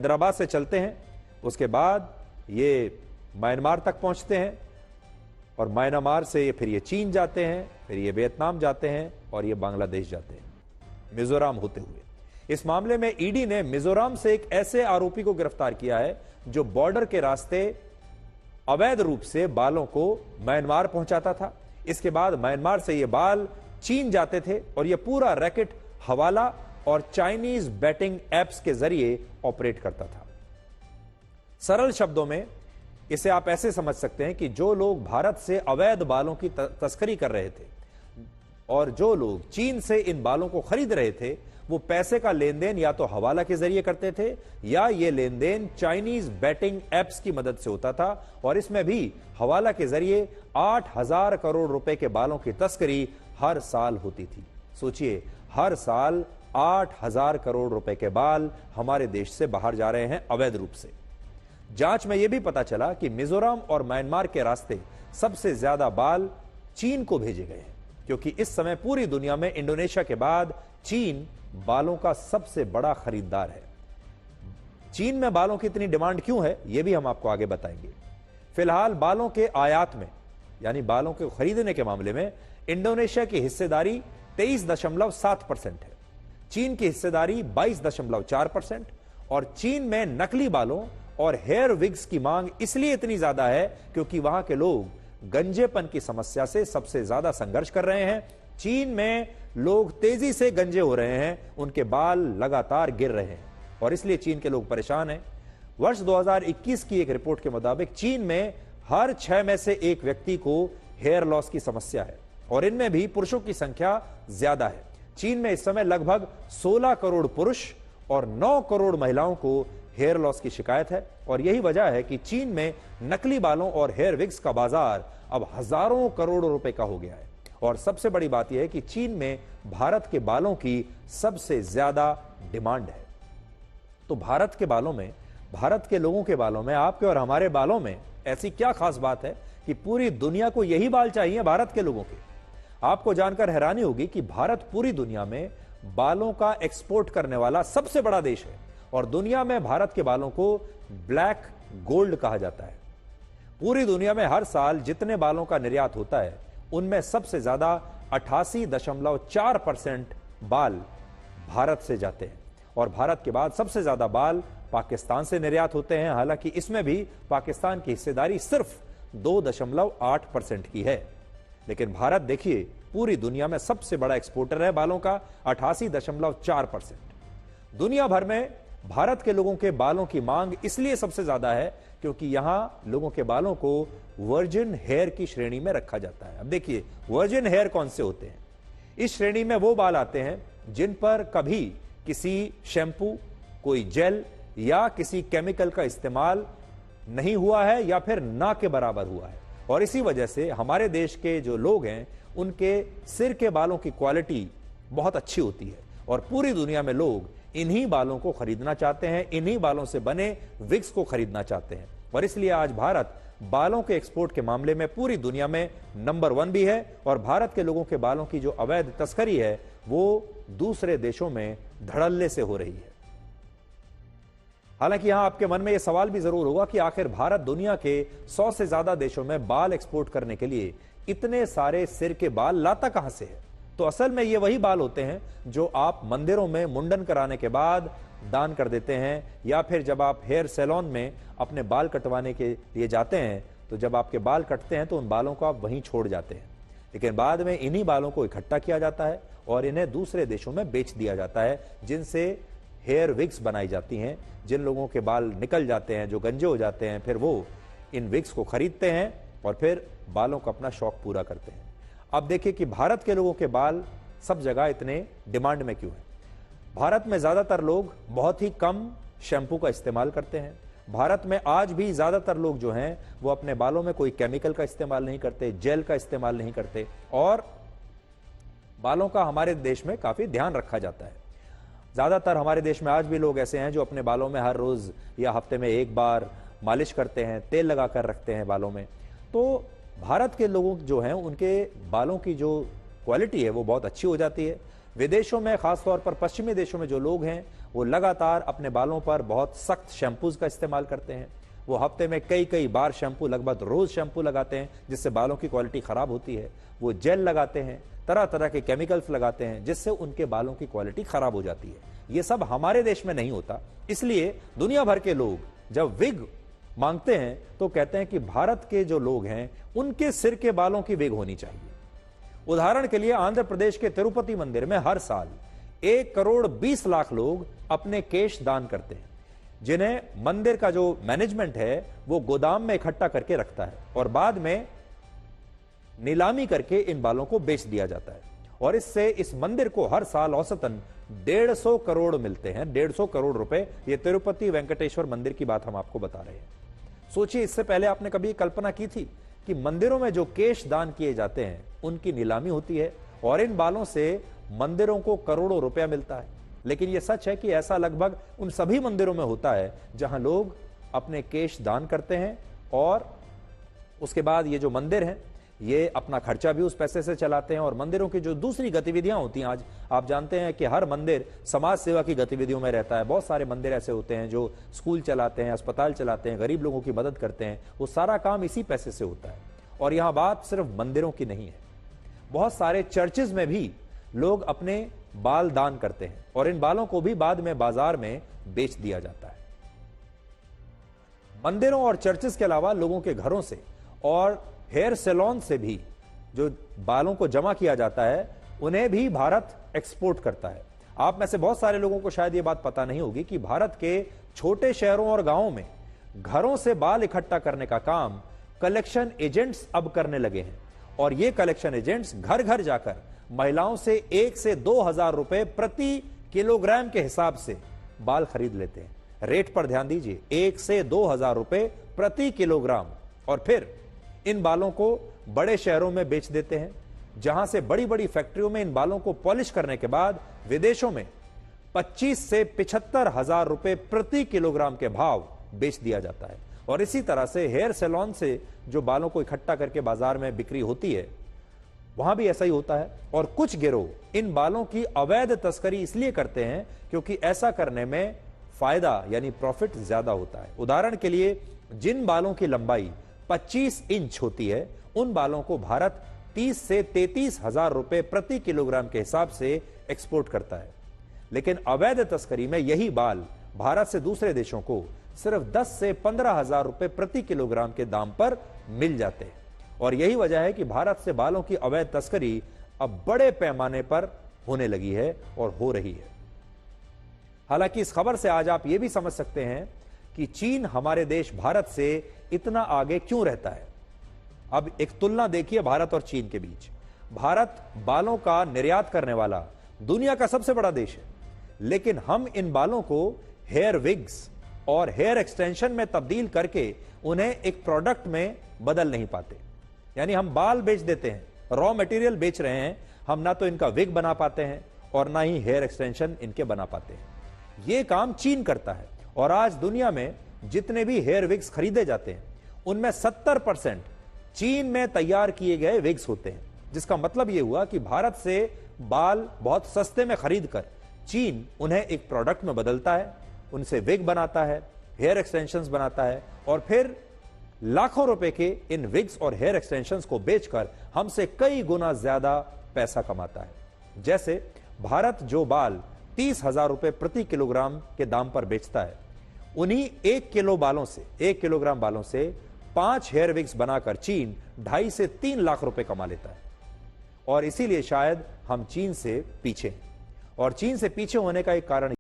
हैदराबाद से चलते हैं, उसके बाद ये म्यांमार तक पहुंचते हैं और म्यांमार से फिर ये चीन जाते हैं, फिर ये वियतनाम जाते हैं और ये बांग्लादेश जाते हैं, मिजोरम होते हुए। इस मामले में ईडी ने मिजोरम से एक ऐसे आरोपी को गिरफ्तार किया है जो बॉर्डर के रास्ते अवैध रूप से बालों को म्यांमार पहुंचाता था। इसके बाद म्यांमार से ये बाल चीन जाते थे और ये पूरा रैकेट हवाला और चाइनीज बैटिंग एप्स के जरिए ऑपरेट करता था। सरल शब्दों में इसे आप ऐसे समझ सकते हैं कि जो लोग भारत से अवैध बालों की तस्करी कर रहे थे और जो लोग चीन से इन बालों को खरीद रहे थे, वो पैसे का लेन देन या तो हवाला के जरिए करते थे या ये लेन देन चाइनीज बैटिंग एप्स की मदद से होता था। और इसमें भी हवाला के जरिए 8,000 करोड़ रुपए के बालों की तस्करी हर साल होती थी। सोचिए, हर साल 8,000 करोड़ रुपए के बाल हमारे देश से बाहर जा रहे हैं अवैध रूप से। जांच में यह भी पता चला कि मिजोरम और म्यांमार के रास्ते सबसे ज्यादा बाल चीन को भेजे गए हैं, क्योंकि इस समय पूरी दुनिया में इंडोनेशिया के बाद चीन बालों का सबसे बड़ा खरीदार है। चीन में बालों की इतनी डिमांड क्यों है, यह भी हम आपको आगे बताएंगे। फिलहाल बालों के आयात में, यानी बालों के खरीदने के मामले में इंडोनेशिया की हिस्सेदारी 23.7% है, चीन की हिस्सेदारी 22.4% और चीन में नकली बालों और हेयर विग्स की मांग इसलिए इतनी ज्यादा है क्योंकि वहां के लोग गंजेपन की समस्या से सबसे ज्यादा संघर्ष कर रहे हैं। चीन में लोग तेजी से गंजे हो रहे हैं, उनके बाल लगातार गिर रहे हैं और इसलिए चीन के लोग परेशान हैं। वर्ष 2021 की एक रिपोर्ट के मुताबिक चीन में हर 6 में से एक व्यक्ति को हेयर लॉस की समस्या है और इनमें भी पुरुषों की संख्या ज्यादा है। चीन में इस समय लगभग 16 करोड़ पुरुष और 9 करोड़ महिलाओं को हेयर लॉस की शिकायत है और यही वजह है कि चीन में नकली बालों और हेयर विग्स का बाजार अब हजारों करोड़ रुपए का हो गया है। और सबसे बड़ी बात यह है कि चीन में भारत के बालों की सबसे ज्यादा डिमांड है। तो भारत के बालों में, भारत के लोगों के बालों में, आपके और हमारे बालों में ऐसी क्या खास बात है कि पूरी दुनिया को यही बाल चाहिए भारत के लोगों के? आपको जानकर हैरानी होगी कि भारत पूरी दुनिया में बालों का एक्सपोर्ट करने वाला सबसे बड़ा देश है और दुनिया में भारत के बालों को ब्लैक गोल्ड कहा जाता है। पूरी दुनिया में हर साल जितने बालों का निर्यात होता है उनमें सबसे ज्यादा 88.4% बाल भारत से जाते हैं और भारत के बाद सबसे ज्यादा बाल पाकिस्तान से निर्यात होते हैं। हालांकि इसमें भी पाकिस्तान की हिस्सेदारी सिर्फ 2.8% की है, लेकिन भारत देखिए पूरी दुनिया में सबसे बड़ा एक्सपोर्टर है बालों का, 88.4%। दुनिया भर में भारत के लोगों के बालों की मांग इसलिए सबसे ज्यादा है क्योंकि यहां लोगों के बालों को वर्जिन हेयर की श्रेणी में रखा जाता है। अब देखिए, वर्जिन हेयर कौन से होते हैं? इस श्रेणी में वो बाल आते हैं जिन पर कभी किसी शैम्पू, कोई जेल या किसी केमिकल का इस्तेमाल नहीं हुआ है या फिर ना के बराबर हुआ है। और इसी वजह से हमारे देश के जो लोग हैं उनके सिर के बालों की क्वालिटी बहुत अच्छी होती है और पूरी दुनिया में लोग इन्हीं बालों को खरीदना चाहते हैं, इन्हीं बालों से बने विग्स को खरीदना चाहते हैं। और इसलिए आज भारत बालों के एक्सपोर्ट के मामले में पूरी दुनिया में नंबर 1 भी है और भारत के लोगों के बालों की जो अवैध तस्करी है वो दूसरे देशों में धड़ल्ले से हो रही है। हालांकि यहां आपके मन में यह सवाल भी जरूर होगा कि आखिर भारत दुनिया के 100 से ज्यादा देशों में बाल एक्सपोर्ट करने के लिए इतने सारे सिर के बाल लाता कहां से है? तो असल में ये वही बाल होते हैं जो आप मंदिरों में मुंडन कराने के बाद दान कर देते हैं या फिर जब आप हेयर सैलून में अपने बाल कटवाने के लिए जाते हैं तो जब आपके बाल कटते हैं तो उन बालों को आप वहीं छोड़ जाते हैं, लेकिन बाद में इन्हीं बालों को इकट्ठा किया जाता है और इन्हें दूसरे देशों में बेच दिया जाता है, जिनसे हेयर विग्स बनाई जाती हैं। जिन लोगों के बाल निकल जाते हैं, जो गंजे हो जाते हैं, फिर वो इन विग्स को खरीदते हैं और फिर बालों का अपना शौक पूरा करते हैं। अब देखिए कि भारत के लोगों के बाल सब जगह इतने डिमांड में क्यों है। भारत में ज्यादातर लोग बहुत ही कम शैम्पू का इस्तेमाल करते हैं। भारत में आज भी ज्यादातर लोग जो हैं वो अपने बालों में कोई केमिकल का इस्तेमाल नहीं करते, जेल का इस्तेमाल नहीं करते और बालों का हमारे देश में काफी ध्यान रखा जाता है। ज्यादातर हमारे देश में आज भी लोग ऐसे हैं जो अपने बालों में हर रोज या हफ्ते में एक बार मालिश करते हैं, तेल लगाकर रखते हैं बालों में। तो भारत के लोगों जो हैं उनके बालों की जो क्वालिटी है वो बहुत अच्छी हो जाती है। विदेशों में, खासतौर पर पश्चिमी देशों में जो लोग हैं वो लगातार अपने बालों पर बहुत सख्त शैम्पूज का इस्तेमाल करते हैं। वो हफ्ते में कई कई बार शैम्पू, लगभग रोज शैम्पू लगाते हैं, जिससे बालों की क्वालिटी खराब होती है। वो जेल लगाते हैं, तरह तरह के केमिकल्स लगाते हैं, जिससे उनके बालों की क्वालिटी खराब हो जाती है। ये सब हमारे देश में नहीं होता। इसलिए दुनिया भर के लोग जब विग मांगते हैं तो कहते हैं कि भारत के जो लोग हैं उनके सिर के बालों की विग होनी चाहिए। उदाहरण के लिए आंध्र प्रदेश के तिरुपति मंदिर में हर साल 1,20,00,000 लोग अपने केश दान करते हैं, जिन्हें मंदिर का जो मैनेजमेंट है वो गोदाम में इकट्ठा करके रखता है और बाद में नीलामी करके इन बालों को बेच दिया जाता है। और इससे इस मंदिर को हर साल औसतन 150 करोड़ मिलते हैं, 150 करोड़ रुपए। ये तिरुपति वेंकटेश्वर मंदिर की बात हम आपको बता रहे हैं। सोचिए, इससे पहले आपने कभी कल्पना की थी कि मंदिरों में जो केश दान किए जाते हैं उनकी नीलामी होती है और इन बालों से मंदिरों को करोड़ों रुपया मिलता है। लेकिन यह सच है कि ऐसा लगभग उन सभी मंदिरों में होता है जहां लोग अपने केश दान करते हैं और उसके बाद ये जो मंदिर हैं ये अपना खर्चा भी उस पैसे से चलाते हैं। और मंदिरों की जो दूसरी गतिविधियां होती हैं, आज आप जानते हैं कि हर मंदिर समाज सेवा की गतिविधियों में रहता है। बहुत सारे मंदिर ऐसे होते हैं जो स्कूल चलाते हैं, अस्पताल चलाते हैं, गरीब लोगों की मदद करते हैं। वो सारा काम इसी पैसे से होता है। और यहां बात सिर्फ मंदिरों की नहीं है, बहुत सारे चर्चेज में भी लोग अपने बाल दान करते हैं और इन बालों को भी बाद में बाजार में बेच दिया जाता है। मंदिरों और चर्चेज के अलावा लोगों के घरों से और हेयर सैलून से भी जो बालों को जमा किया जाता है उन्हें भी भारत एक्सपोर्ट करता है। आप में से बहुत सारे लोगों को शायद ये बात पता नहीं होगी कि भारत के छोटे शहरों और गांवों में घरों से बाल इकट्ठा करने का काम कलेक्शन एजेंट्स अब करने लगे हैं। और ये कलेक्शन एजेंट्स घर घर जाकर महिलाओं से 1 से 2,000 रुपए प्रति किलोग्राम के हिसाब से बाल खरीद लेते हैं। रेट पर ध्यान दीजिए, 1 से 2,000 रुपए प्रति किलोग्राम। और फिर इन बालों को बड़े शहरों में बेच देते हैं, जहां से बड़ी बड़ी फैक्ट्रियों में इन बालों को पॉलिश करने के बाद विदेशों में 25 से 75,000 रुपए प्रति किलोग्राम के भाव बेच दिया जाता है। और इसी तरह से हेयर सैलून से जो बालों को इकट्ठा करके बाजार में बिक्री होती है वहां भी ऐसा ही होता है। और कुछ गिरोह इन बालों की अवैध तस्करी इसलिए करते हैं क्योंकि ऐसा करने में फायदा यानी प्रॉफिट ज्यादा होता है। उदाहरण के लिए, जिन बालों की लंबाई 25 इंच होती है उन बालों को भारत 30 से 33,000 रुपए प्रति किलोग्राम के हिसाब से एक्सपोर्ट करता है। लेकिन अवैध तस्करी में यही बाल भारत से दूसरे देशों को सिर्फ 10 से 15,000 रुपए प्रति किलोग्राम के दाम पर मिल जाते हैं। और यही वजह है कि भारत से बालों की अवैध तस्करी अब बड़े पैमाने पर होने लगी है और हो रही है। हालांकि इस खबर से आज आप यह भी समझ सकते हैं कि चीन हमारे देश भारत से इतना आगे क्यों रहता है। अब एक तुलना देखिए भारत और चीन के बीच। भारत बालों का निर्यात करने वाला दुनिया का सबसे बड़ा देश है, लेकिन हम इन बालों को हेयर विग्स और हेयर एक्सटेंशन में तब्दील करके उन्हें एक प्रोडक्ट में बदल नहीं पाते। यानी हम बाल बेच देते हैं, रॉ मटेरियल बेच रहे हैं, हम ना तो इनका विग बना पाते हैं और ना ही हेयर एक्सटेंशन इनके बना पाते हैं। यह काम चीन करता है। और आज दुनिया में जितने भी हेयर विग्स खरीदे जाते हैं उनमें 70% चीन में तैयार किए गए विग्स होते हैं, जिसका मतलब यह हुआ कि भारत से बाल बहुत सस्ते में खरीदकर चीन उन्हें एक प्रोडक्ट में बदलता है, उनसे विग बनाता है, हेयर एक्सटेंशंस बनाता है और फिर लाखों रुपए के इन विग्स और हेयर एक्सटेंशंस को बेचकर हमसे कई गुना ज्यादा पैसा कमाता है। जैसे भारत जो बाल 30,000 रुपए प्रति किलोग्राम के दाम पर बेचता है, उन्हीं 1 किलोग्राम बालों से 5 हेयर विग्स बनाकर चीन 2.5 से 3 लाख रुपए कमा लेता है। और इसीलिए शायद हम चीन से पीछे हैं। और चीन से पीछे होने का एक कारण